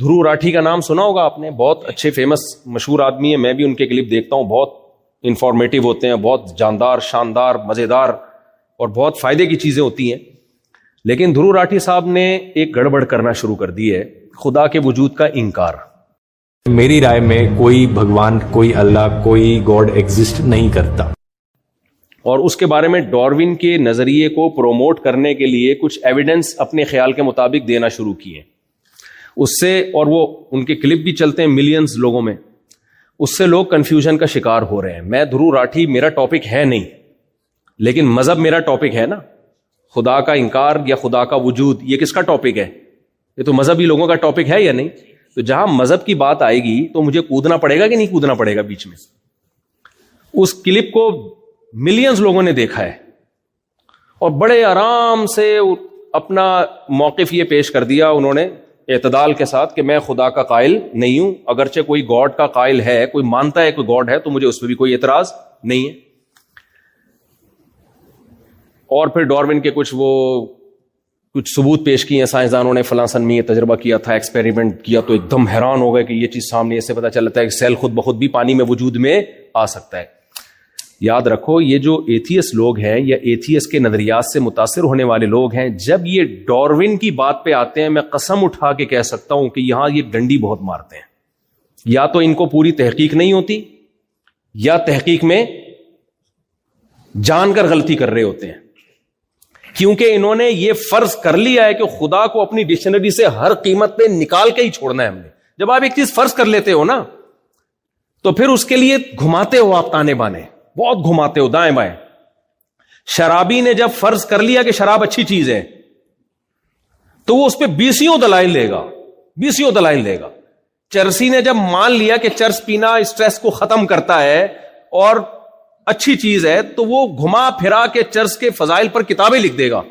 دھرو راٹھی کا نام سنا ہوگا آپ نے, بہت اچھے فیمس مشہور آدمی ہیں, میں بھی ان کے کلپ دیکھتا ہوں, بہت انفارمیٹیو ہوتے ہیں, بہت جاندار, شاندار, مزیدار اور بہت فائدے کی چیزیں ہوتی ہیں. لیکن دھرو راٹھی صاحب نے ایک گڑبڑ کرنا شروع کر دی ہے, خدا کے وجود کا انکار. میری رائے میں کوئی بھگوان, کوئی اللہ, کوئی گاڈ ایگزسٹ نہیں کرتا. اور اس کے بارے میں ڈاروین کے نظریے کو پروموٹ کرنے کے لیے کچھ ایویڈنس اپنے خیال کے مطابق دینا شروع کیے. اس سے, اور وہ ان کے کلپ بھی چلتے ہیں ملینز لوگوں میں, اس سے لوگ کنفیوژن کا شکار ہو رہے ہیں. میں دھرو راٹھی میرا ٹاپک ہے نہیں, لیکن مذہب میرا ٹاپک ہے نا. خدا کا انکار یا خدا کا وجود, یہ کس کا ٹاپک ہے؟ یہ تو مذہبی لوگوں کا ٹاپک ہے یا نہیں؟ تو جہاں مذہب کی بات آئے گی تو مجھے کودنا پڑے گا کہ نہیں کودنا پڑے گا بیچ میں؟ اس کلپ کو ملینز لوگوں نے دیکھا ہے اور بڑے آرام سے اپنا موقف یہ پیش کر دیا انہوں نے اعتدال کے ساتھ کہ میں خدا کا قائل نہیں ہوں. اگرچہ کوئی گاڈ کا قائل ہے, کوئی مانتا ہے کوئی گاڈ ہے, تو مجھے اس پہ بھی کوئی اعتراض نہیں ہے. اور پھر ڈاروین کے کچھ ثبوت پیش کیے ہیں سائنسدانوں نے, فلاں سن میں یہ تجربہ کیا تھا, ایکسپیریمنٹ کیا, تو ایک دم حیران ہو گئے کہ یہ چیز سامنے, اس سے پتہ چلتا ہے کہ سیل خود بخود بھی پانی میں وجود میں آ سکتا ہے. یاد رکھو, یہ جو ایتھیسٹ لوگ ہیں یا ایتھیسٹ کے نظریات سے متاثر ہونے والے لوگ ہیں, جب یہ ڈاروین کی بات پہ آتے ہیں, میں قسم اٹھا کے کہہ سکتا ہوں کہ یہاں یہ ڈنڈی بہت مارتے ہیں. یا تو ان کو پوری تحقیق نہیں ہوتی, یا تحقیق میں جان کر غلطی کر رہے ہوتے ہیں, کیونکہ انہوں نے یہ فرض کر لیا ہے کہ خدا کو اپنی ڈکشنری سے ہر قیمت پہ نکال کے ہی چھوڑنا ہے ہم نے. جب آپ ایک چیز فرض کر لیتے ہو نا, تو پھر اس کے لیے گھماتے ہو آپ تانے بانے, بہت گھماتے ہو دائیں بائیں. شرابی نے جب فرض کر لیا کہ شراب اچھی چیز ہے, تو وہ اس پہ بیسیوں دلائل لے گا. چرسی نے جب مان لیا کہ چرس پینا اسٹریس کو ختم کرتا ہے اور اچھی چیز ہے, تو وہ گھما پھرا کے چرس کے فضائل پر کتابیں لکھ دے گا.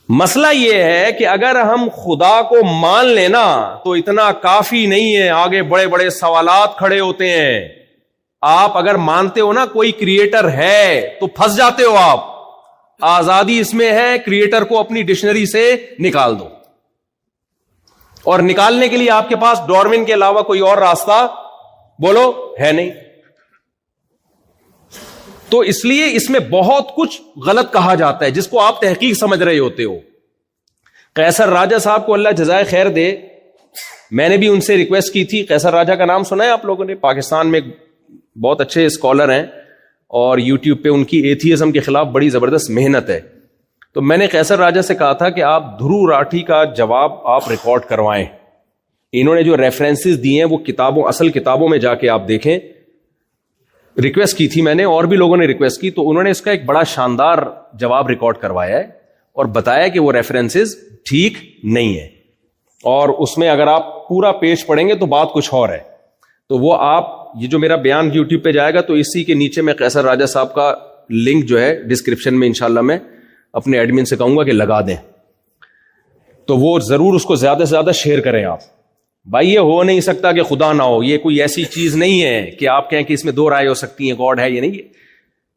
مسئلہ یہ ہے کہ اگر ہم خدا کو مان لینا تو اتنا کافی نہیں ہے, آگے بڑے بڑے سوالات کھڑے ہوتے ہیں. آپ اگر مانتے ہو نا کوئی کریٹر ہے تو پھنس جاتے ہو آپ. آزادی اس میں ہے, کریٹر کو اپنی ڈکشنری سے نکال دو, اور نکالنے کے لیے آپ کے پاس ڈاروین کے علاوہ کوئی اور راستہ بولو ہے نہیں. تو اس لیے اس میں بہت کچھ غلط کہا جاتا ہے جس کو آپ تحقیق سمجھ رہے ہوتے ہو. قیصر راجہ صاحب کو اللہ جزائے خیر دے, میں نے بھی ان سے ریکویسٹ کی تھی. قیصر راجہ کا نام سنا ہے آپ لوگوں نے؟ پاکستان میں بہت اچھے اسکالر ہیں اور یوٹیوب پہ ان کی ایتھیزم کے خلاف بڑی زبردست محنت ہے. تو میں نے قیصر راجہ سے کہا تھا کہ آپ دھرو راٹھی کا جواب آپ ریکارڈ کروائیں. انہوں نے جو ریفرنسز دیے ہیں وہ کتابوں, اصل کتابوں میں جا کے آپ دیکھیں. ریکویسٹ کی تھی میں نے, اور بھی لوگوں نے ریکویسٹ کی, تو انہوں نے اس کا ایک بڑا شاندار جواب ریکارڈ کروایا ہے اور بتایا کہ وہ ریفرنسز ٹھیک نہیں ہے, اور اس میں اگر آپ پورا پیج پڑھیں گے تو بات کچھ اور ہے. تو وہ آپ, یہ جو میرا بیان یوٹیوب پہ جائے گا تو اسی کے نیچے میں قیصر راجہ صاحب کا لنک جو ہے ڈسکرپشن میں انشاءاللہ میں اپنے ایڈمن سے کہوں گا کہ لگا دیں, تو وہ ضرور اس کو زیادہ سے زیادہ شیئر کریں آپ. بھائی یہ ہو نہیں سکتا کہ خدا نہ ہو, یہ کوئی ایسی چیز نہیں ہے کہ آپ کہیں کہ اس میں دو رائے ہو سکتی ہیں, گاڈ ہے یہ نہیں.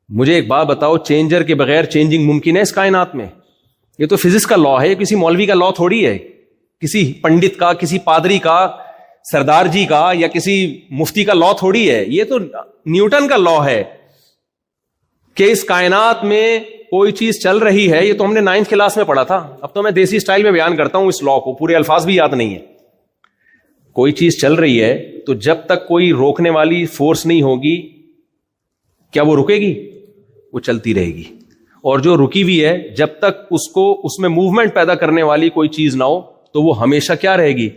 مجھے ایک بات بتاؤ, چینجر کے بغیر چینجنگ ممکن ہے اس کائنات میں؟ یہ تو فزکس کا لا ہے, کسی مولوی کا لا تھوڑی ہے, کسی پنڈت کا, کسی پادری کا, سردار جی کا, یا کسی مفتی کا لا تھوڑی ہے. یہ تو نیوٹن کا لا ہے کہ اس کائنات میں کوئی چیز چل رہی ہے. یہ تو ہم نے 9th کلاس میں پڑھا تھا, اب تو میں دیسی سٹائل میں بیان کرتا ہوں اس لا کو, پورے الفاظ بھی یاد نہیں ہے. کوئی چیز چل رہی ہے تو جب تک کوئی روکنے والی فورس نہیں ہوگی, کیا وہ رکے گی؟ وہ چلتی رہے گی. اور جو رکی ہوئی ہے, جب تک اس میں موومنٹ پیدا کرنے والی کوئی چیز نہ ہو تو وہ ہمیشہ کیا رہے گی.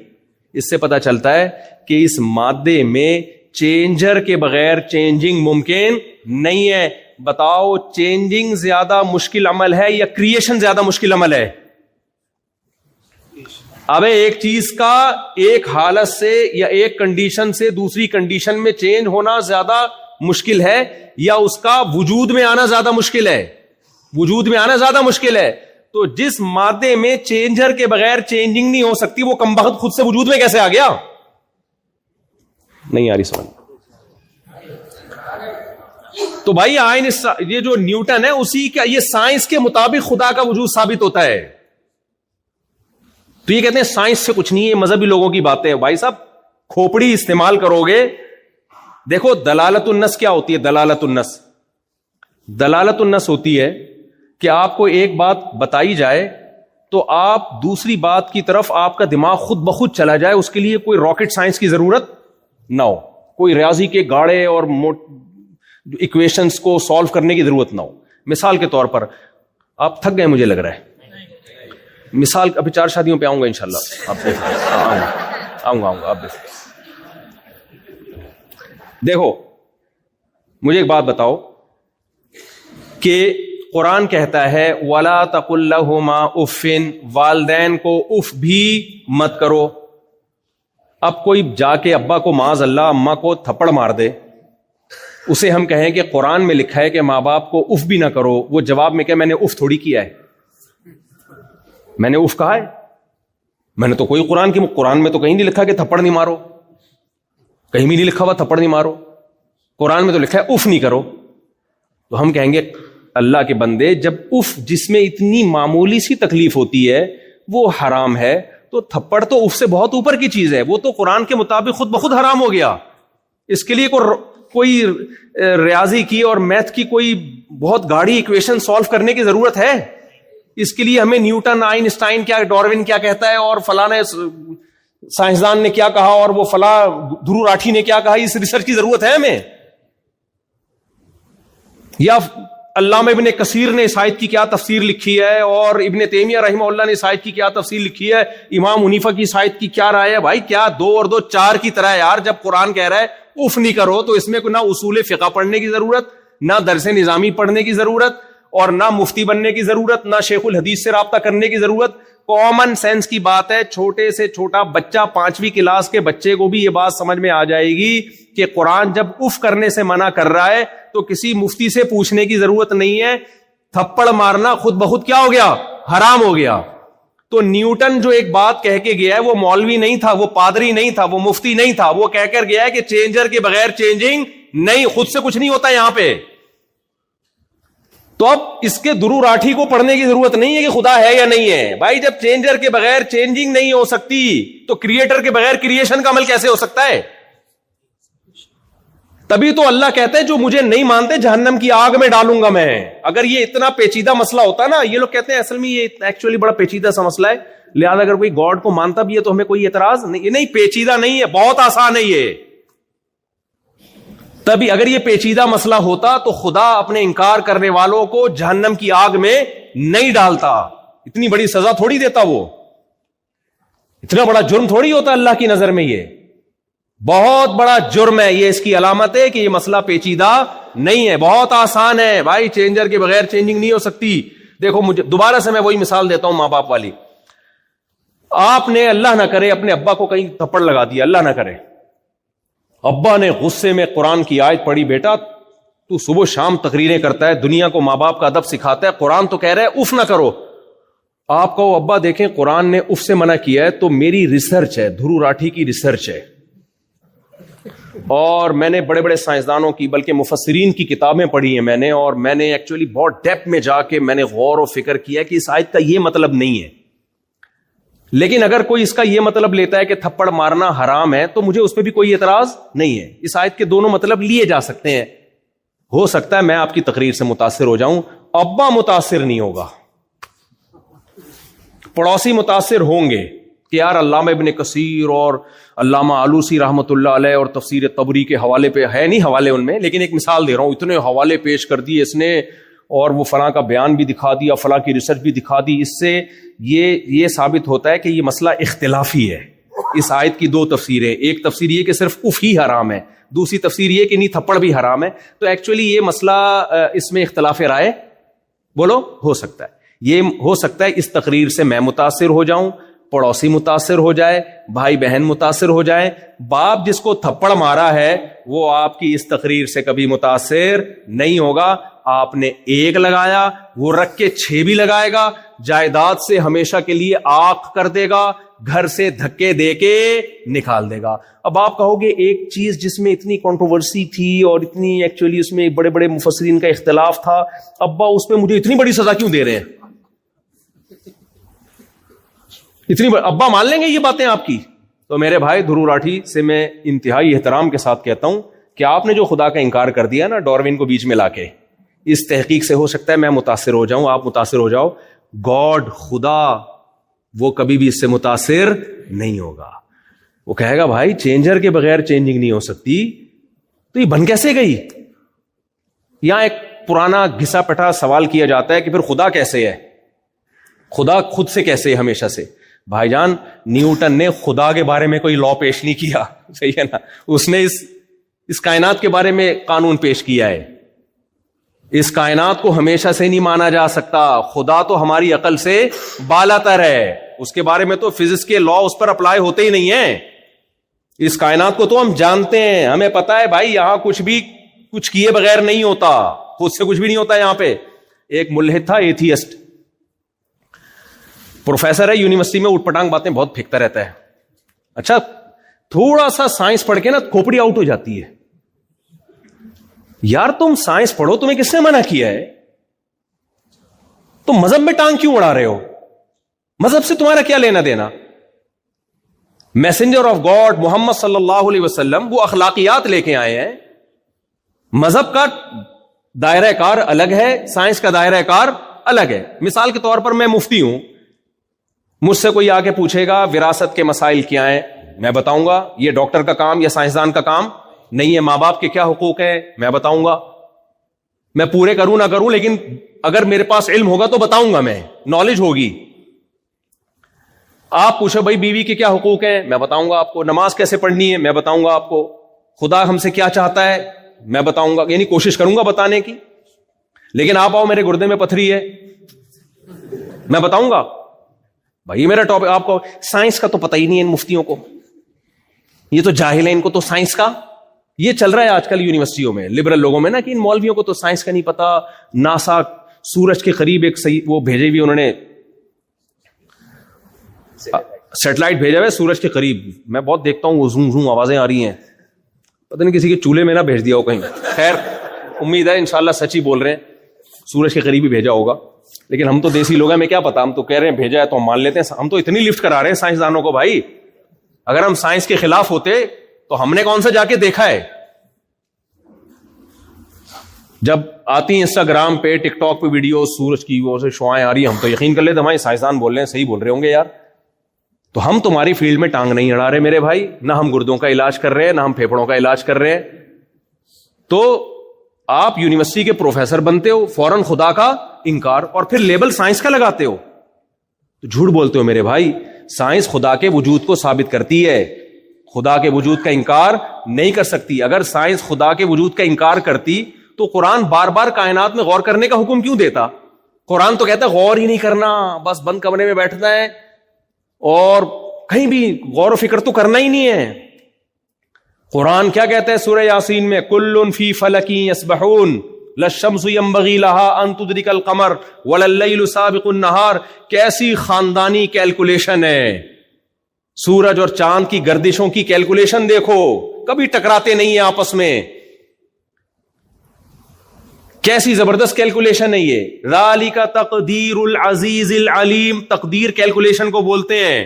اس سے پتا چلتا ہے کہ اس مادے میں چینجر کے بغیر چینجنگ ممکن نہیں ہے. بتاؤ, چینجنگ زیادہ مشکل عمل ہے یا کریشن زیادہ مشکل عمل ہے؟ اب ایک چیز کا ایک حالت سے یا ایک کنڈیشن سے دوسری کنڈیشن میں چینج ہونا زیادہ مشکل ہے, یا اس کا وجود میں آنا زیادہ مشکل ہے؟ وجود میں آنا زیادہ مشکل ہے. تو جس مادے میں چینجر کے بغیر چینجنگ نہیں ہو سکتی, وہ کمبخت خود سے وجود میں کیسے آ گیا؟ نہیں آ رہی سمجھ. تو بھائی یہ جو نیوٹن ہے اسی کا, یہ سائنس کے مطابق خدا کا وجود ثابت ہوتا ہے. تو یہ کہتے ہیں سائنس سے کچھ نہیں ہے، مذہبی لوگوں کی باتیں ہیں. بھائی صاحب کھوپڑی استعمال کرو گے. دیکھو دلالت النص کیا ہوتی ہے؟ دلالت النص ہوتی ہے کہ آپ کو ایک بات بتائی جائے تو آپ دوسری بات کی طرف آپ کا دماغ خود بخود چلا جائے. اس کے لیے کوئی راکٹ سائنس کی ضرورت نہ ہو، کوئی ریاضی کے گاڑے اور ایکویشنز کو سالو کرنے کی ضرورت نہ ہو. مثال کے طور پر آپ تھک گئے مجھے لگ رہا ہے. مثال ابھی 4 شادیوں پہ آؤں گا انشاءاللہ. آپ آؤں گا آپ دیکھو مجھے ایک بات بتاؤ کہ قرآن کہتا ہے وَلَا تَقُلْ لَهُمَا اُفٍّ، والدین کو اف بھی مت کرو. اب کوئی جا کے ابا کو معاذ اللہ اماں کو تھپڑ مار دے، اسے ہم کہیں کہ قرآن میں لکھا ہے کہ ماں باپ کو اف بھی نہ کرو، وہ جواب میں کہ میں نے اف تھوڑی کیا ہے، میں نے اف کہا ہے، میں نے تو کوئی قرآن میں تو کہیں نہیں لکھا کہ تھپڑ نہیں مارو، کہیں بھی نہیں لکھا ہوا تھپڑ نہیں مارو، قرآن میں تو لکھا ہے اف نہیں کرو. تو ہم کہیں گے اللہ کے بندے جب اف جس میں اتنی معمولی سی تکلیف ہوتی ہے وہ حرام ہے تو تھپڑ تو اف سے بہت اوپر کی چیز ہے، وہ تو قرآن کے مطابق خود بخود حرام ہو گیا. اس کے لیے کوئی ریاضی کی اور میتھ کی کوئی بہت گاڑی ایکویشن سالو کرنے کی ضرورت ہے؟ اس کے لیے ہمیں نیوٹن، آئنسٹائن کیا، ڈاروین کیا کہتا ہے اور فلاں سائنسدان نے کیا کہا اور وہ فلاں دھرو راٹھی نے کیا کہا، اس ریسرچ کی ضرورت ہے ہمیں؟ یا علامہ ابن کثیر نے اس آیت کی کیا تفسیر لکھی ہے اور ابن تیمیہ رحمہ اللہ نے اس آیت کی کیا تفسیر لکھی ہے، امام حنیفہ کی اس آیت کی کیا رائے ہے؟ بھائی کیا 2 اور 2 4 کی طرح ہے یار. جب قرآن کہہ رہا ہے اف نہیں کرو تو اس میں نہ اصول فقہ پڑھنے کی ضرورت، نہ درس نظامی پڑھنے کی ضرورت، اور نہ مفتی بننے کی ضرورت، نہ شیخ الحدیث سے رابطہ کرنے کی ضرورت. کامن سینس کی بات ہے. چھوٹے سے چھوٹا بچہ 5ویں کلاس کے بچے کو بھی یہ بات سمجھ میں آ جائے گی کہ قرآن جب اف کرنے سے منع کر رہا ہے تو کسی مفتی سے پوچھنے کی ضرورت نہیں ہے. تھپڑ مارنا خود بخود کیا ہو گیا؟ حرام ہو گیا. تو نیوٹن جو ایک بات کہہ کے گیا ہے وہ مولوی نہیں تھا، وہ پادری نہیں تھا، وہ مفتی نہیں تھا، وہ کہہ کر گیا ہے کہ چینجر کے بغیر چینجنگ نہیں، خود سے کچھ نہیں ہوتا یہاں پہ. تو اب اس کے درو راٹھی کو پڑھنے کی ضرورت نہیں ہے کہ خدا ہے یا نہیں ہے. بھائی جب چینجر کے بغیر چینجنگ نہیں ہو سکتی تو کریٹر کے بغیر کریشن کا عمل کیسے ہو سکتا ہے؟ تبھی تو اللہ کہتا ہے جو مجھے نہیں مانتے جہنم کی آگ میں ڈالوں گا میں. اگر یہ اتنا پیچیدہ مسئلہ ہوتا نا، یہ لوگ کہتے ہیں اصل میں یہ ایکچولی بڑا پیچیدہ سا مسئلہ ہے، لہذا اگر کوئی گاڈ کو مانتا بھی ہے تو ہمیں کوئی اعتراض نہیں. نہیں، پیچیدہ نہیں ہے، بہت آسان ہے یہ. تبھی اگر یہ پیچیدہ مسئلہ ہوتا تو خدا اپنے انکار کرنے والوں کو جہنم کی آگ میں نہیں ڈالتا. اتنی بڑی سزا تھوڑی دیتا، وہ اتنا بڑا جرم تھوڑی ہوتا اللہ کی نظر میں. یہ بہت بڑا جرم ہے. یہ اس کی علامت ہے کہ یہ مسئلہ پیچیدہ نہیں ہے، بہت آسان ہے. بھائی چینجر کے بغیر چینجنگ نہیں ہو سکتی. دیکھو مجھے دوبارہ سے میں وہی مثال دیتا ہوں ماں باپ والی. آپ نے اللہ نہ کرے اپنے ابا کو کہیں تھپڑ لگا دیا، اللہ نہ کرے، ابا نے غصے میں قرآن کی آیت پڑھی، بیٹا تو صبح شام تقریریں کرتا ہے، دنیا کو ماں باپ کا ادب سکھاتا ہے، قرآن تو کہہ رہا ہے اف نہ کرو. آپ کو ابا دیکھیں قرآن نے اف سے منع کیا ہے تو میری ریسرچ ہے، دھرو راٹھی کی ریسرچ ہے، اور میں نے بڑے بڑے سائنسدانوں کی بلکہ مفسرین کی کتابیں پڑھی ہیں میں نے، اور میں نے ایکچولی بہت ڈیپتھ میں جا کے میں نے غور و فکر کیا کہ اس آیت کا یہ مطلب نہیں ہے. لیکن اگر کوئی اس کا یہ مطلب لیتا ہے کہ تھپڑ مارنا حرام ہے تو مجھے اس پہ بھی کوئی اعتراض نہیں ہے. اس آیت کے دونوں مطلب لیے جا سکتے ہیں. ہو سکتا ہے میں آپ کی تقریر سے متاثر ہو جاؤں، ابا متاثر نہیں ہوگا، پڑوسی متاثر ہوں گے کہ یار علامہ ابن کثیر اور علامہ آلوسی رحمت اللہ علیہ اور تفسیر طبری کے حوالے پہ ہے نہیں حوالے ان میں، لیکن ایک مثال دے رہا ہوں، اتنے حوالے پیش کر دیے اس نے اور وہ فلاں کا بیان بھی دکھا دیا، فلاں کی ریسرچ بھی دکھا دی. اس سے یہ ثابت ہوتا ہے کہ یہ مسئلہ اختلافی ہے. اس آیت کی 2 تفسیریں، ایک تفسیر یہ کہ صرف اف ہی حرام ہے، دوسری تفسیر یہ کہ نہیں تھپڑ بھی حرام ہے. تو ایکچولی یہ مسئلہ اس میں اختلاف رائے بولو ہو سکتا ہے. یہ ہو سکتا ہے اس تقریر سے میں متاثر ہو جاؤں، پڑوسی متاثر ہو جائے، بھائی بہن متاثر ہو جائے. باپ جس کو تھپڑ مارا ہے وہ آپ کی اس تقریر سے کبھی متاثر نہیں ہوگا. آپ نے 1 لگایا، وہ رکھ کے 6 بھی لگائے گا، جائیداد سے ہمیشہ کے لیے آگ کر دے گا، گھر سے دھکے دے کے نکال دے گا. اب آپ کہو گے ایک چیز جس میں اتنی کنٹروورسی تھی اور اتنی ایکچولی اس میں بڑے بڑے مفسرین کا اختلاف تھا، ابا اس پہ مجھے اتنی بڑی سزا کیوں دے رہے ہیں؟ اتنی ابا مان لیں گے یہ باتیں آپ کی؟ تو میرے بھائی دھرو راٹھی سے میں انتہائی احترام کے ساتھ کہتا ہوں کہ آپ نے جو خدا کا انکار کر دیا نا ڈاروین کو بیچ میں لا کے، اس تحقیق سے ہو سکتا ہے میں متاثر ہو جاؤں، آپ متاثر ہو جاؤ، گاڈ خدا وہ کبھی بھی اس سے متاثر نہیں ہوگا. وہ کہے گا بھائی چینجر کے بغیر چینجنگ نہیں ہو سکتی، تو یہ بن کیسے گئی؟ یہاں ایک پرانا گھسا پٹا سوال کیا جاتا ہے کہ پھر خدا کیسے ہے، خدا خود سے کیسے ہے ہمیشہ سے؟ بھائی جان نیوٹن نے خدا کے بارے میں کوئی لا پیش نہیں کیا، صحیح ہے نا، اس نے اس کائنات کے بارے میں قانون پیش کیا ہے. اس کائنات کو ہمیشہ سے نہیں مانا جا سکتا، خدا تو ہماری عقل سے بالا تر ہے، اس کے بارے میں تو فزکس کے لا اس پر اپلائی ہوتے ہی نہیں ہیں. اس کائنات کو تو ہم جانتے ہیں، ہمیں پتا ہے بھائی یہاں کچھ کیے بغیر نہیں ہوتا، خود سے کچھ بھی نہیں ہوتا. یہاں پہ ایک ملحد تھا، ایتھیسٹ، پروفیسر ہے یونیورسٹی میں، اٹھ پٹانگ باتیں بہت پھینکتا رہتا ہے. اچھا تھوڑا سا سائنس پڑھ کے نا کھوپڑی آؤٹ ہو جاتی ہے. یار تم سائنس پڑھو، تمہیں کس نے منع کیا ہے؟ تم مذہب میں ٹانگ کیوں اڑا رہے ہو؟ مذہب سے تمہارا کیا لینا دینا؟ میسنجر آف گاڈ محمد صلی اللہ علیہ وسلم وہ اخلاقیات لے کے آئے ہیں. مذہب کا دائرہ کار الگ ہے، سائنس کا دائرہ کار الگ ہے. مثال کے طور پر میں مفتی ہوں، مجھ سے کوئی آ کے پوچھے گا وراثت کے مسائل کیا ہیں، میں بتاؤں گا. یہ ڈاکٹر کا کام یا سائنسدان کا کام نہیں ہے. ماں باپ کے کیا حقوق ہیں میں بتاؤں گا. میں پورے کروں نہ کروں، لیکن اگر میرے پاس علم ہوگا تو بتاؤں گا، میں نالج ہوگی. آپ پوچھو بھائی بیوی کے کیا حقوق ہیں، میں بتاؤں گا آپ کو. نماز کیسے پڑھنی ہے میں بتاؤں گا آپ کو. خدا ہم سے کیا چاہتا ہے میں بتاؤں گا، یعنی کوشش کروں گا بتانے کی. لیکن آپ آؤ میرے گردے میں پتھری ہے میں بتاؤں گا بھائی میرا ٹاپک. آپ کو سائنس کا تو پتہ ہی نہیں ہے ان مفتیوں کو، یہ تو جاہل ہیں، ان کو تو سائنس کا یہ چل رہا ہے آج کل یونیورسٹیوں میں لبرل لوگوں میں نا کہ ان مولویوں کو تو سائنس کا نہیں پتا. ناسا سورج کے قریب ایک وہ بھیجے ہوئی انہوں نے سیٹلائٹ بھیجا ہوا ہے سورج کے قریب. میں بہت دیکھتا ہوں وہ زوم زوم آوازیں آ رہی ہیں، پتہ نہیں کسی کے چولہے میں نہ بھیج دیا ہو کہیں. خیر امید ہے انشاءاللہ سچ ہی بول رہے ہیں، سورج کے قریب ہی بھیجا ہوگا. لیکن ہم تو دیسی لوگ ہیں، ہمیں کیا پتا، ہم تو کہہ رہے ہیں بھیجا ہے تو ہم مان لیتے ہیں. ہم تو اتنی لفٹ کرا رہے ہیں سائنسدانوں کو بھائی. اگر ہم سائنس کے خلاف ہوتے تو ہم نے کون سا جا کے دیکھا ہے؟ جب آتی ہیں انسٹاگرام پہ ٹک ٹاک پہ ویڈیو سورج کی وہ سے شعائیں آ رہی ہیں، ہم تو یقین کر لیتے ہمارے سائنسدان بول رہے ہیں، صحیح بول رہے ہوں گے یار. تو ہم تمہاری فیلڈ میں ٹانگ نہیں اڑا رہے میرے بھائی، نہ ہم گردوں کا علاج کر رہے ہیں، نہ ہم پھیپھڑوں کا علاج کر رہے ہیں. تو آپ یونیورسٹی کے پروفیسر بنتے ہو، فوراً خدا کا انکار، اور پھر لیبل سائنس کا لگاتے ہو، تو جھوٹ بولتے ہو میرے بھائی. سائنس خدا کے وجود کو ثابت کرتی ہے، خدا کے وجود کا انکار نہیں کر سکتی. اگر سائنس خدا کے وجود کا انکار کرتی تو قرآن بار بار کائنات میں غور کرنے کا حکم کیوں دیتا؟ قرآن تو کہتا ہے غور ہی نہیں کرنا، بس بند کمرے میں بیٹھنا ہے اور کہیں بھی غور و فکر تو کرنا ہی نہیں ہے. قرآن کیا کہتا ہے سورہ یاسین میں؟ کل فی فلک یسبحون لا الشمس ينبغي لها ان تدرك القمر ولا الليل سابق النهار. کیسی خاندانی کیلکولیشن ہے، سورج اور چاند کی گردشوں کی کیلکولیشن دیکھو، کبھی ٹکراتے نہیں ہیں آپس میں. کیسی زبردست کیلکولیشن ہے یہ. ذالک تقدیر العزیز العلیم، تقدیر کیلکولیشن کو بولتے ہیں.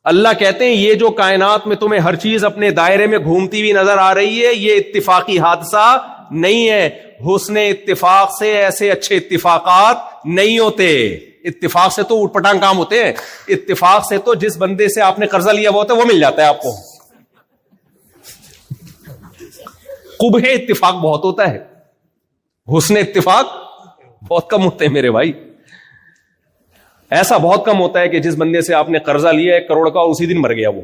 اللہ کہتے ہیں یہ جو کائنات میں تمہیں ہر چیز اپنے دائرے میں گھومتی ہوئی نظر آ رہی ہے، یہ اتفاقی حادثہ نہیں ہے. حسن اتفاق سے ایسے اچھے اتفاقات نہیں ہوتے. اتفاق سے تو اوٹ پٹانگ کام ہوتے ہیں. اتفاق سے تو جس بندے سے آپ نے قرضہ لیا ہوا ہوتا ہے وہ مل جاتا ہے آپ کو. قبح اتفاق بہت ہوتا ہے، حسن اتفاق بہت کم ہوتے ہیں میرے بھائی. ایسا بہت کم ہوتا ہے کہ جس بندے سے آپ نے قرضہ لیا 1 کروڑ کا اسی دن مر گیا وہ،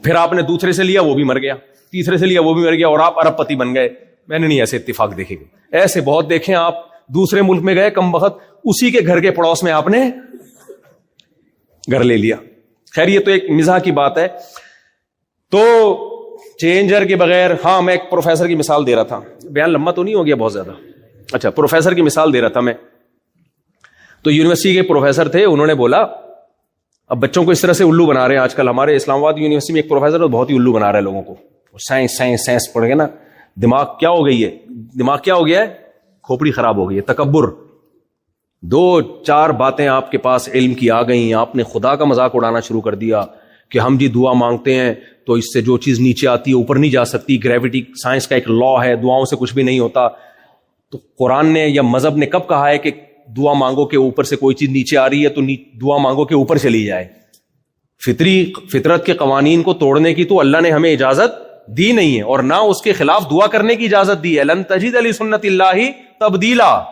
پھر آپ نے دوسرے سے لیا وہ بھی مر گیا، تیسرے سے لیا وہ بھی مر گیا، اور آپ ارب پتی بن گئے. میں نے نہیں ایسے اتفاق دیکھے گئے، ایسے بہت دیکھیں. آپ دوسرے ملک میں گئے کم وقت، اسی کے گھر کے پڑوس میں آپ نے گھر لے لیا. خیر یہ تو ایک مزاح کی بات ہے. تو چینجر کے بغیر، ہاں میں ایک پروفیسر کی مثال دے رہا تھا، بیان لمبا تو نہیں ہو گیا بہت زیادہ؟ اچھا پروفیسر کی مثال دے رہا تھا میں. تو یونیورسٹی کے پروفیسر تھے، انہوں نے بولا اب بچوں کو اس طرح سے الو بنا رہے ہیں آج کل. ہمارے اسلام آباد یونیورسٹی میں ایک پروفیسر بہت ہی الو بنا رہا ہے لوگوں کو. سائنس سائنس سائنس پڑھ گئے نا، دماغ کیا ہو گئی ہے، دماغ کیا ہو گیا ہے، کھوپڑی خراب ہو گئی ہے، تکبر. 2-4 باتیں آپ کے پاس علم کی آ گئیں, آپ نے خدا کا مذاق اڑانا شروع کر دیا کہ ہم جی دعا مانگتے ہیں تو اس سے جو چیز نیچے آتی ہے اوپر نہیں جا سکتی, گریوٹی سائنس کا ایک لا ہے, دعاؤں سے کچھ بھی نہیں ہوتا. تو قرآن نے یا مذہب نے کب کہا ہے کہ دعا مانگو کہ اوپر سے کوئی چیز نیچے آ رہی ہے تو دعا مانگو کہ اوپر چلی جائے؟ فطرت کے قوانین کو توڑنے کی تو اللہ نے ہمیں اجازت دی نہیں ہے, اور نہ اس کے خلاف دعا کرنے کی اجازت دی ہے. لن تجد لسنت اللہ تبدیلا.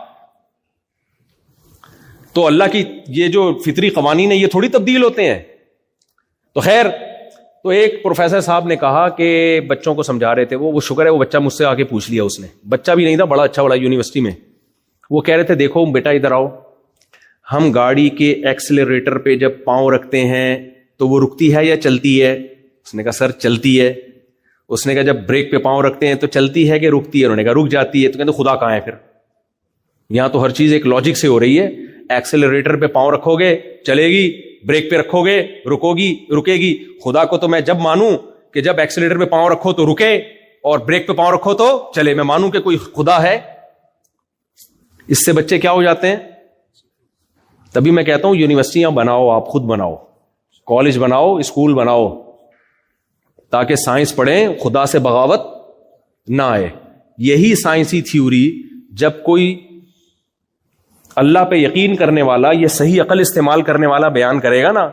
تو اللہ کی یہ جو فطری قوانین ہیں یہ تھوڑی تبدیل ہوتے ہیں. تو خیر, تو ایک پروفیسر صاحب نے کہا کہ بچوں کو سمجھا رہے تھے, وہ شکر ہے وہ بچہ مجھ سے آ کے پوچھ لیا, اس نے, بچہ بھی نہیں تھا, بڑا اچھا یونیورسٹی میں. وہ کہہ رہے تھے دیکھو بیٹا ادھر آؤ, ہم گاڑی کے ایکسلریٹر پہ جب پاؤں رکھتے ہیں تو وہ رکتی ہے یا چلتی ہے؟ اس نے کہا سر چلتی ہے. اس نے کہا جب بریک پہ پاؤں رکھتے ہیں تو چلتی ہے کہ رکتی ہے؟ انہوں نے کہا رک جاتی ہے. تو کہتے خدا کہاں ہے پھر؟ یہاں تو ہر چیز ایک لاجک سے ہو رہی ہے. ایکسلریٹر پہ پاؤں رکھو گے چلے گی, بریک پہ رکھو گے رکے گی. خدا کو تو میں جب مانوں کہ جب ایکسلریٹر پہ پاؤں رکھو تو رکے اور بریک پہ پاؤں رکھو تو چلے, میں مانوں کہ کوئی خدا ہے. اس سے بچے کیا ہو جاتے ہیں؟ تبھی میں کہتا ہوں یونیورسٹیاں بناؤ, آپ خود بناؤ, کالج بناؤ, اسکول بناؤ, تاکہ سائنس پڑھیں, خدا سے بغاوت نہ آئے. یہی سائنسی تھیوری جب کوئی اللہ پہ یقین کرنے والا, یہ صحیح عقل استعمال کرنے والا بیان کرے گا نا,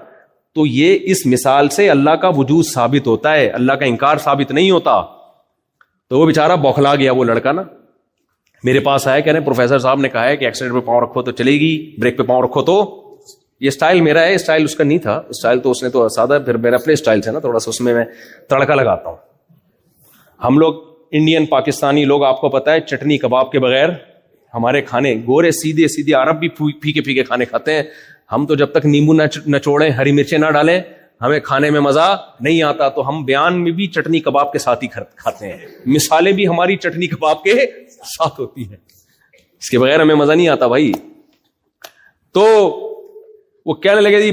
تو یہ اس مثال سے اللہ کا وجود ثابت ہوتا ہے, اللہ کا انکار ثابت نہیں ہوتا. تو وہ بیچارہ بوکھلا گیا وہ لڑکا نا, میرے پاس آیا, کہہ رہے پروفیسر صاحب نے کہا ہے کہ ایکسیلیٹر پہ پاؤں رکھو تو چلے گی, بریک پہ پاؤں رکھو تو. یہ سٹائل میرا ہے, سٹائل اس کا نہیں تھا. سٹائل تو اس نے تو سادہ, پھر میرا اپنے سٹائل سے نا تھوڑا سا اس میں تڑکا لگاتا ہوں. ہم لوگ انڈین پاکستانی لوگ, آپ کو پتا ہے, چٹنی کباب کے بغیر ہمارے کھانے, گورے سیدھے عرب بھی پھیکے کھانے کھاتے ہیں. ہم تو جب تک نیمبو نہ چوڑیں, ہری مرچیں نہ ڈالیں, ہمیں کھانے میں مزہ نہیں آتا. تو ہم بیان میں بھی چٹنی کباب کے ساتھ ہی کھاتے ہیں, مثالیں بھی ہماری چٹنی کباب کے ساتھ ہوتی ہیں, اس کے بغیر ہمیں مزہ نہیں آتا بھائی. تو وہ کہنے لگے جی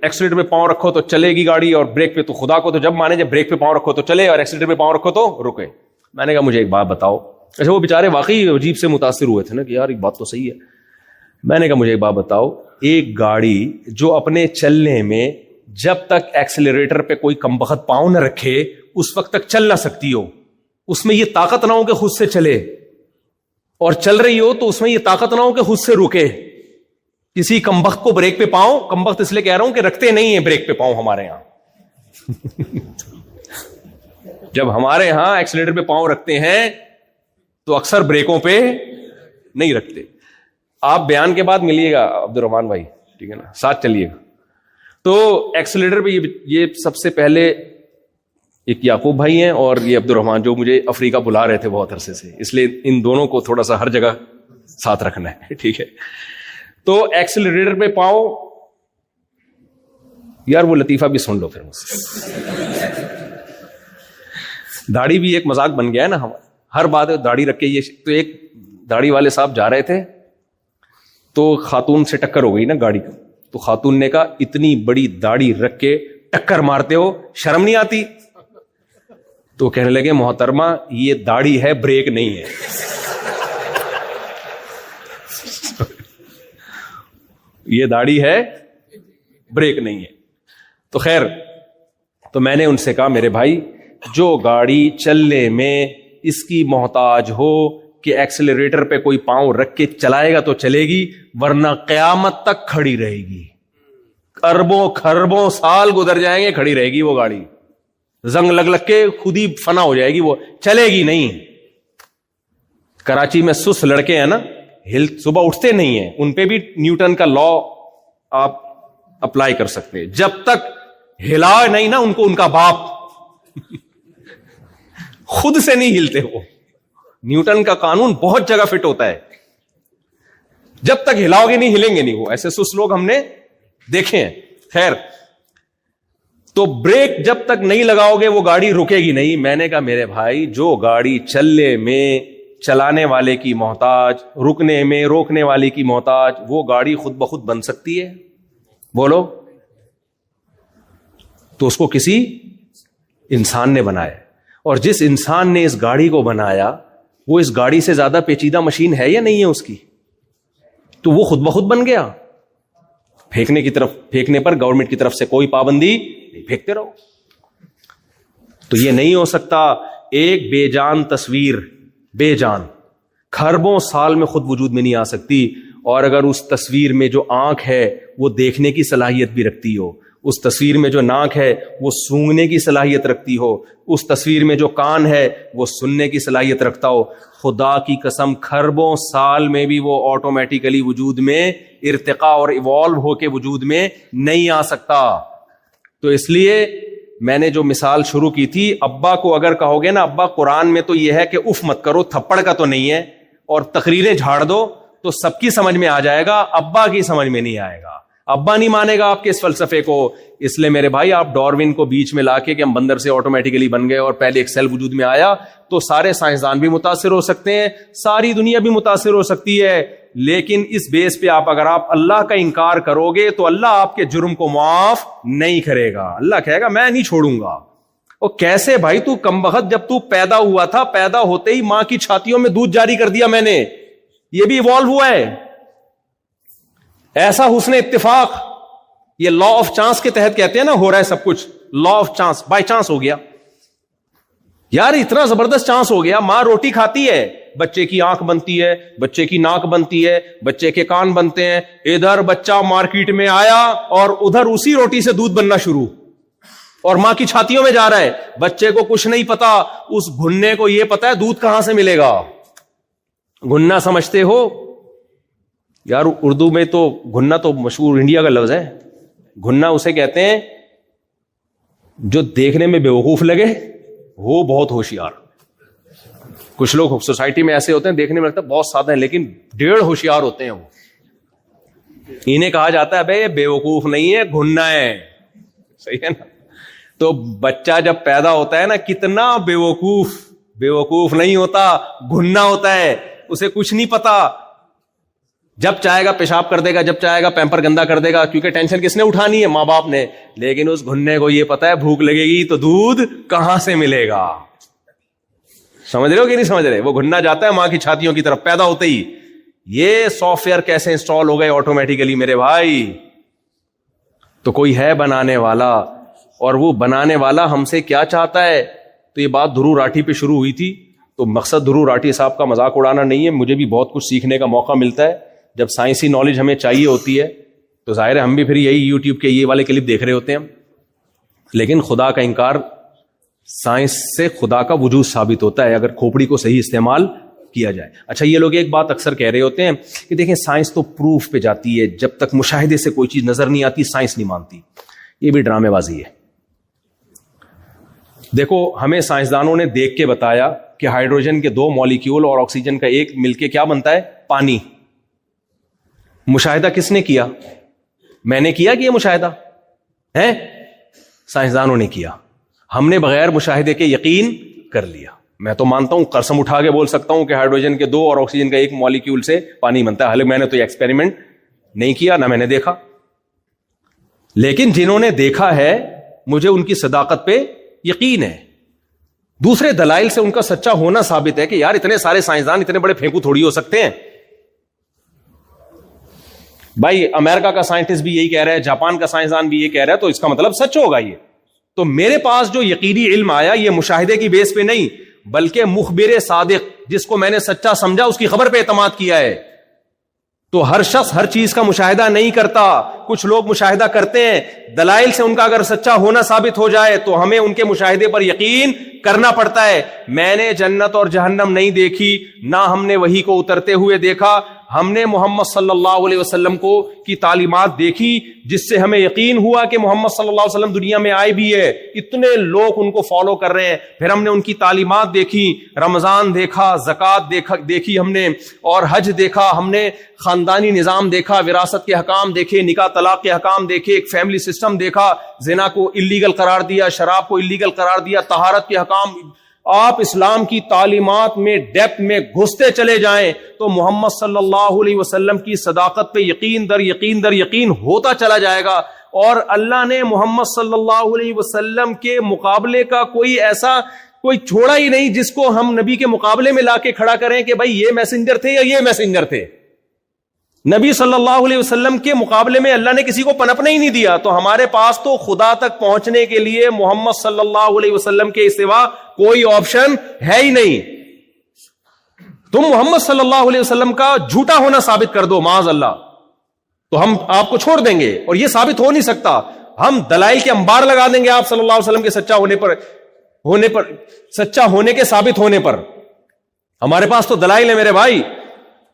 ایکسیلیٹر پہ پاؤں رکھو تو چلے گی گاڑی, اور بریک پہ تو خدا کو تو جب مانے جب بریک پہ پاؤں رکھو تو چلے اور ایکسیلیٹر پہ پاؤں رکھو تو رکے. میں نے کہا مجھے ایک بات بتاؤ. اچھا وہ بیچارے واقعی عجیب سے متاثر ہوئے تھے نا کہ یار ایک بات تو صحیح ہے. میں نے کہا مجھے ایک بات بتاؤ, ایک گاڑی جو اپنے چلنے میں جب تک ایکسیلریٹر پہ کوئی کمبخت پاؤں نہ رکھے اس وقت تک چل نہ سکتی ہو, اس میں یہ طاقت نہ ہو کہ خود سے چلے, اور چل رہی ہو تو اس میں یہ طاقت نہ ہو کہ خود سے رکے. کسی کمبخت کو بریک پہ پاؤں, کمبخت اس لیے کہہ رہا ہوں کہ رکھتے نہیں ہیں بریک پہ پاؤں ہمارے یہاں. جب ہمارے ہاں ایکسیلیٹر پہ پاؤں رکھتے ہیں تو اکثر بریکوں پہ نہیں رکھتے. آپ بیان کے بعد ملیے گا عبد الرحمان بھائی, ٹھیک ہے نا, ساتھ چلیے گا. تو ایکسیلیٹر پہ یہ سب سے پہلے ایک یعقوب بھائی ہیں اور یہ عبد الرحمان, جو مجھے افریقہ بلا رہے تھے بہت عرصے سے, اس لیے ان دونوں کو تھوڑا سا ہر جگہ ساتھ رکھنا ہے, ٹھیک ہے. تو ایکسیلریٹر پہ پاؤں, یار وہ لطیفہ بھی سن لو پھر مجھ سے. داڑھی بھی ایک مذاق بن گیا ہے نا, ہر بات داڑھی رکھ کے. یہ تو ایک داڑھی والے صاحب جا رہے تھے تو خاتون سے ٹکر ہو گئی نا گاڑی کو, تو خاتون نے کہا اتنی بڑی داڑھی رکھ کے ٹکر مارتے ہو, شرم نہیں آتی؟ تو کہنے لگے محترمہ یہ داڑھی ہے, بریک نہیں ہے. یہ داڑھی ہے, بریک نہیں ہے. تو خیر, تو میں نے ان سے کہا میرے بھائی جو گاڑی چلنے میں اس کی محتاج ہو کہ ایکسیلریٹر پہ کوئی پاؤں رکھ کے چلائے گا تو چلے گی, ورنہ قیامت تک کھڑی رہے گی. اربوں خربوں سال گزر جائیں گے, کھڑی رہے گی وہ گاڑی, زنگ لگ کے خود ہی فنا ہو جائے گی, وہ چلے گی نہیں. کراچی میں سس لڑکے ہیں نا, صبح اٹھتے نہیں ہیں, ان پہ بھی نیوٹن کا لا آپ اپلائی کر سکتے ہیں. جب تک ہلا نہیں نا ان کو ان کا باپ, خود سے نہیں ہلتے. وہ نیوٹن کا قانون بہت جگہ فٹ ہوتا ہے, جب تک ہلاؤ گے نہیں ہلیں گے نہیں. وہ ایسے سس لوگ ہم نے دیکھے ہیں. خیر, تو بریک جب تک نہیں لگاؤ گے وہ گاڑی رکے گی نہیں. میں نے کہا میرے بھائی جو گاڑی چلنے میں چلانے والے کی محتاج, رکنے میں روکنے والے کی محتاج, وہ گاڑی خود بخود بن سکتی ہے؟ بولو. تو اس کو کسی انسان نے بنایا, اور جس انسان نے اس گاڑی کو بنایا وہ اس گاڑی سے زیادہ پیچیدہ مشین ہے یا نہیں ہے اس کی؟ تو وہ خود بخود بن گیا. پھینکنے پر گورنمنٹ کی طرف سے کوئی پابندی نہیں, پھینکتے رہو. تو یہ نہیں ہو سکتا. ایک بے جان تصویر, بے جان, کھربوں سال میں خود وجود میں نہیں آ سکتی. اور اگر اس تصویر میں جو آنکھ ہے وہ دیکھنے کی صلاحیت بھی رکھتی ہو, اس تصویر میں جو ناک ہے وہ سونگنے کی صلاحیت رکھتی ہو, اس تصویر میں جو کان ہے وہ سننے کی صلاحیت رکھتا ہو, خدا کی قسم کھربوں سال میں بھی وہ آٹومیٹیکلی وجود میں ارتقاء اور ایوالو ہو کے وجود میں نہیں آ سکتا. تو اس لیے میں نے جو مثال شروع کی تھی, ابا کو اگر کہو گے نا, ابا قرآن میں تو یہ ہے کہ اف مت کرو, تھپڑ کا تو نہیں ہے, اور تقریریں جھاڑ دو, تو سب کی سمجھ میں آ جائے گا, ابا کی سمجھ میں نہیں آئے گا. ابا نہیں مانے گا آپ کے اس فلسفے کو. اس لیے میرے بھائی آپ ڈاروین کو بیچ میں لا کے کہ ہم بندر سے آٹومیٹیکلی بن گئے اور پہلے ایک سیل وجود میں آیا, تو سارے سائنسدان بھی متاثر ہو سکتے ہیں, ساری دنیا بھی متاثر ہو سکتی ہے. لیکن اس بیس پہ اگر آپ اللہ کا انکار کرو گے تو اللہ آپ کے جرم کو معاف نہیں کرے گا. اللہ کہے گا میں نہیں چھوڑوں گا. اور کیسے بھائی, تو کمبخت جب تو پیدا ہوا تھا, پیدا ہوتے ہی ماں کی چھاتیوں میں دودھ جاری کر دیا میں نے, یہ بھی ایوالو ہوا ہے. ایسا حسن اتفاق, یہ لا آف چانس کے تحت کہتے ہیں نا, ہو رہا ہے سب کچھ law of chance, by chance ہو گیا یار, اتنا زبردست چانس ہو گیا. ماں روٹی کھاتی ہے, بچے کی آنکھ بنتی ہے, بچے کی ناک بنتی ہے, بچے کے کان بنتے ہیں, ادھر بچہ مارکیٹ میں آیا اور ادھر اسی روٹی سے دودھ بننا شروع, اور ماں کی چھاتیوں میں جا رہا ہے. بچے کو کچھ نہیں پتا, اس گھننے کو یہ پتا ہے دودھ کہاں سے ملے گا. گھننا سمجھتے ہو یار, اردو میں تو گھننا تو مشہور انڈیا کا لفظ ہے. گھننا اسے کہتے ہیں جو دیکھنے میں بیوقوف لگے وہ بہت ہوشیار. کچھ لوگ سوسائٹی میں ایسے ہوتے ہیں, دیکھنے میں لگتا ہے بہت سادہ ہیں لیکن 1.5 ہوشیار ہوتے ہیں. وہ انہیں کہا جاتا ہے بھائی بیوقوف نہیں ہے, گھننا ہے. صحیح ہے نا. تو بچہ جب پیدا ہوتا ہے نا, کتنا بیوقوف نہیں ہوتا, گھننا ہوتا ہے. اسے کچھ نہیں پتا, جب چاہے گا پیشاب کر دے گا, جب چاہے گا پیمپر گندا کر دے گا, کیونکہ ٹینشن کس نے اٹھانی ہے, ماں باپ نے. لیکن اس گھننے کو یہ پتا ہے بھوک لگے گی تو دودھ کہاں سے ملے گا. سمجھ رہے ہو کہ نہیں سمجھ رہے؟ وہ گھننا جاتا ہے ماں کی چھاتیوں کی طرف پیدا ہوتے ہی. یہ سافٹ ویئر کیسے انسٹال ہو گئے آٹومیٹیکلی میرے بھائی؟ تو کوئی ہے بنانے والا, اور وہ بنانے والا ہم سے کیا چاہتا ہے. تو یہ بات دھرو راٹھی پہ شروع ہوئی تھی, تو مقصد دھرو راٹھی صاحب کا مذاق اڑانا نہیں ہے, مجھے بھی بہت کچھ سیکھنے کا موقع ملتا ہے. جب سائنسی نالج ہمیں چاہیے ہوتی ہے تو ظاہر ہے ہم بھی پھر یہی یوٹیوب کے یہ والے کلپ دیکھ رہے ہوتے ہیں. لیکن خدا کا انکار سائنس سے خدا کا وجود ثابت ہوتا ہے اگر کھوپڑی کو صحیح استعمال کیا جائے. اچھا, یہ لوگ ایک بات اکثر کہہ رہے ہوتے ہیں کہ دیکھیں سائنس تو پروف پہ جاتی ہے, جب تک مشاہدے سے کوئی چیز نظر نہیں آتی سائنس نہیں مانتی. یہ بھی ڈرامے بازی ہے. دیکھو, ہمیں سائنسدانوں نے دیکھ کے بتایا کہ ہائیڈروجن کے 2 مالیکیول اور آکسیجن کا ایک مل کے کیا بنتا ہے, پانی. مشاہدہ کس نے کیا؟ میں نے کیا کہ یہ مشاہدہ ہے؟ سائنسدانوں نے کیا. ہم نے بغیر مشاہدے کے یقین کر لیا. میں تو مانتا ہوں, قسم اٹھا کے بول سکتا ہوں کہ ہائیڈروجن کے 2 اور آکسیجن کا 1 مالیکیول سے پانی بنتا ہے. حالانکہ میں نے تو یہ ایکسپیریمنٹ نہیں کیا, نہ میں نے دیکھا. لیکن جنہوں نے دیکھا ہے مجھے ان کی صداقت پہ یقین ہے. دوسرے دلائل سے ان کا سچا ہونا ثابت ہے کہ یار اتنے سارے سائنسدان اتنے بڑے پھینکو تھوڑی ہو سکتے ہیں. بھائی امریکہ کا سائنٹسٹ بھی یہی کہہ رہا ہے, جاپان کا سائنسدان بھی یہ کہہ رہا ہے, تو اس کا مطلب سچ ہوگا یہ. تو میرے پاس جو یقینی علم آیا یہ مشاہدے کی بیس پہ نہیں, بلکہ مخبر صادق جس کو میں نے سچا سمجھا اس کی خبر پہ اعتماد کیا ہے. تو ہر شخص ہر چیز کا مشاہدہ نہیں کرتا. کچھ لوگ مشاہدہ کرتے ہیں, دلائل سے ان کا اگر سچا ہونا ثابت ہو جائے تو ہمیں ان کے مشاہدے پر یقین کرنا پڑتا ہے. میں نے جنت اور جہنم نہیں دیکھی, نہ ہم نے وحی کو اترتے ہوئے دیکھا. ہم نے محمد صلی اللہ علیہ وسلم کو کی تعلیمات دیکھی جس سے ہمیں یقین ہوا کہ محمد صلی اللہ علیہ وسلم دنیا میں آئے بھی ہے, اتنے لوگ ان کو فالو کر رہے ہیں. پھر ہم نے ان کی تعلیمات دیکھی, رمضان دیکھا, زکوٰۃ دیکھی ہم نے, اور حج دیکھا ہم نے, خاندانی نظام دیکھا, وراثت کے حکام دیکھے, نکاح طلاق کے حکام دیکھے, ایک فیملی سسٹم دیکھا, زنا کو الیگل قرار دیا, شراب کو الیگل قرار دیا, طہارت کے حکام. آپ اسلام کی تعلیمات میں ڈیپتھ میں گھستے چلے جائیں تو محمد صلی اللہ علیہ وسلم کی صداقت پہ یقین در یقین ہوتا چلا جائے گا. اور اللہ نے محمد صلی اللہ علیہ وسلم کے مقابلے کا کوئی چھوڑا ہی نہیں جس کو ہم نبی کے مقابلے میں لا کے کھڑا کریں کہ بھائی یہ میسنجر تھے یا یہ میسنجر تھے. نبی صلی اللہ علیہ وسلم کے مقابلے میں اللہ نے کسی کو پنپنے ہی نہیں دیا. تو ہمارے پاس تو خدا تک پہنچنے کے لیے محمد صلی اللہ علیہ وسلم کے سوا کوئی آپشن ہے ہی نہیں. تم محمد صلی اللہ علیہ وسلم کا جھوٹا ہونا ثابت کر دو معاذ اللہ, تو ہم آپ کو چھوڑ دیں گے, اور یہ ثابت ہو نہیں سکتا. ہم دلائل کے انبار لگا دیں گے آپ صلی اللہ علیہ وسلم کے سچا ہونے کے ثابت ہونے پر. ہمارے پاس تو دلائل ہیں میرے بھائی.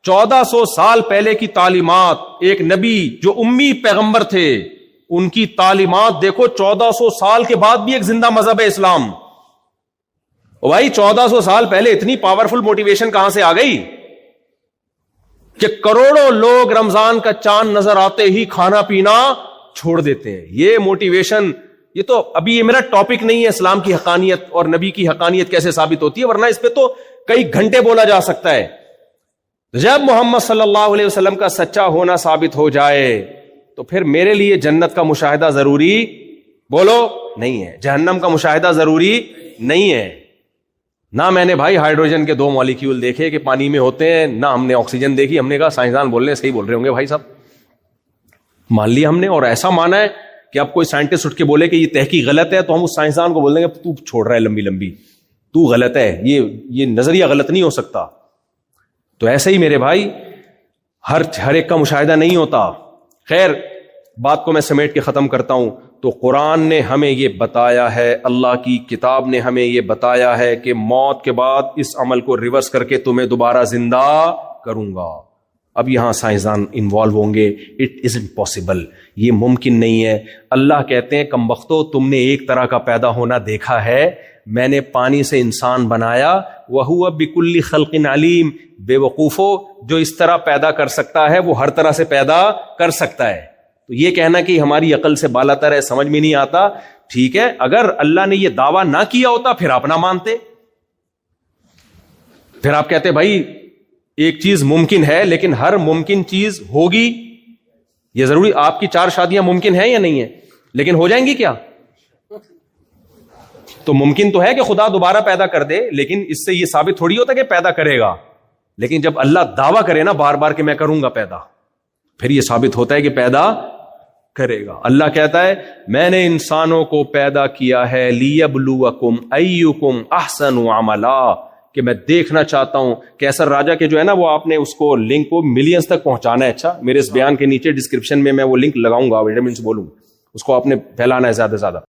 1400 سال پہلے کی تعلیمات, ایک نبی جو امی پیغمبر تھے ان کی تعلیمات دیکھو. 1400 سال کے بعد بھی ایک زندہ مذہب ہے اسلام. بھائی 1400 سال پہلے اتنی پاورفل موٹیویشن کہاں سے آ گئی کہ کروڑوں لوگ رمضان کا چاند نظر آتے ہی کھانا پینا چھوڑ دیتے ہیں. یہ موٹیویشن, یہ تو ابھی یہ میرا ٹاپک نہیں ہے اسلام کی حقانیت اور نبی کی حقانیت کیسے ثابت ہوتی ہے, ورنہ اس پہ تو کئی گھنٹے بولا جا سکتا ہے. جب محمد صلی اللہ علیہ وسلم کا سچا ہونا ثابت ہو جائے تو پھر میرے لیے جنت کا مشاہدہ ضروری بولو نہیں ہے, جہنم کا مشاہدہ ضروری نہیں ہے. نہ میں نے بھائی ہائیڈروجن کے 2 مالیکیول دیکھے کہ پانی میں ہوتے ہیں, نہ ہم نے آکسیجن دیکھی. ہم نے کہا سائنسدان بول رہے ہیں, صحیح بول رہے ہوں گے بھائی صاحب, مان لیا ہم نے. اور ایسا مانا ہے کہ اب کوئی سائنٹسٹ اٹھ کے بولے کہ یہ تحقیق غلط ہے تو ہم اس سائنسدان کو بول دیں گے تو چھوڑ رہا ہے لمبی لمبی, تو غلط ہے, یہ نظریہ غلط نہیں ہو سکتا. تو ایسے ہی میرے بھائی ہر ایک کا مشاہدہ نہیں ہوتا. خیر, بات کو میں سمیٹ کے ختم کرتا ہوں. تو قرآن نے ہمیں یہ بتایا ہے, اللہ کی کتاب نے ہمیں یہ بتایا ہے کہ موت کے بعد اس عمل کو ریورس کر کے تمہیں دوبارہ زندہ کروں گا. اب یہاں سائنسدان انوالو ہوں گے, اٹ ازنٹ پاسبل, یہ ممکن نہیں ہے. اللہ کہتے ہیں کم بختو, تم نے ایک طرح کا پیدا ہونا دیکھا ہے, میں نے پانی سے انسان بنایا, وَهُوَ بِكُلِّ خَلْقٍ عَلِيمٍ, بے وقوفو, جو اس طرح پیدا کر سکتا ہے وہ ہر طرح سے پیدا کر سکتا ہے. تو یہ کہنا کہ ہماری عقل سے بالاتر ہے سمجھ میں نہیں آتا. ٹھیک ہے, اگر اللہ نے یہ دعویٰ نہ کیا ہوتا پھر آپ نہ مانتے, پھر آپ کہتے بھائی ایک چیز ممکن ہے لیکن ہر ممکن چیز ہوگی. یہ ضروری آپ کی 4 شادیاں ممکن ہیں یا نہیں ہیں, لیکن ہو جائیں گی کیا؟ تو ممکن تو ہے کہ خدا دوبارہ پیدا کر دے, لیکن اس سے یہ ثابت تھوڑی ہوتا کہ پیدا کرے گا. لیکن جب اللہ دعویٰ کرے نا بار بار کہ میں کروں گا پیدا, پھر یہ ثابت ہوتا ہے کہ پیدا کرے گا. اللہ کہتا ہے میں نے انسانوں کو پیدا کیا ہے لیبلوکم ایکم احسن عملا, کہ میں دیکھنا چاہتا ہوں. کیسر راجہ کے جو ہے نا وہ آپ نے اس کو لنک کو ملینز تک پہنچانا ہے. اچھا, میرے اس بیان کے نیچے ڈسکرپشن میں وہ لنک لگاؤں گا, وٹامنس بولوں, اس کو آپ نے پھیلانا ہے زیادہ سے زیادہ.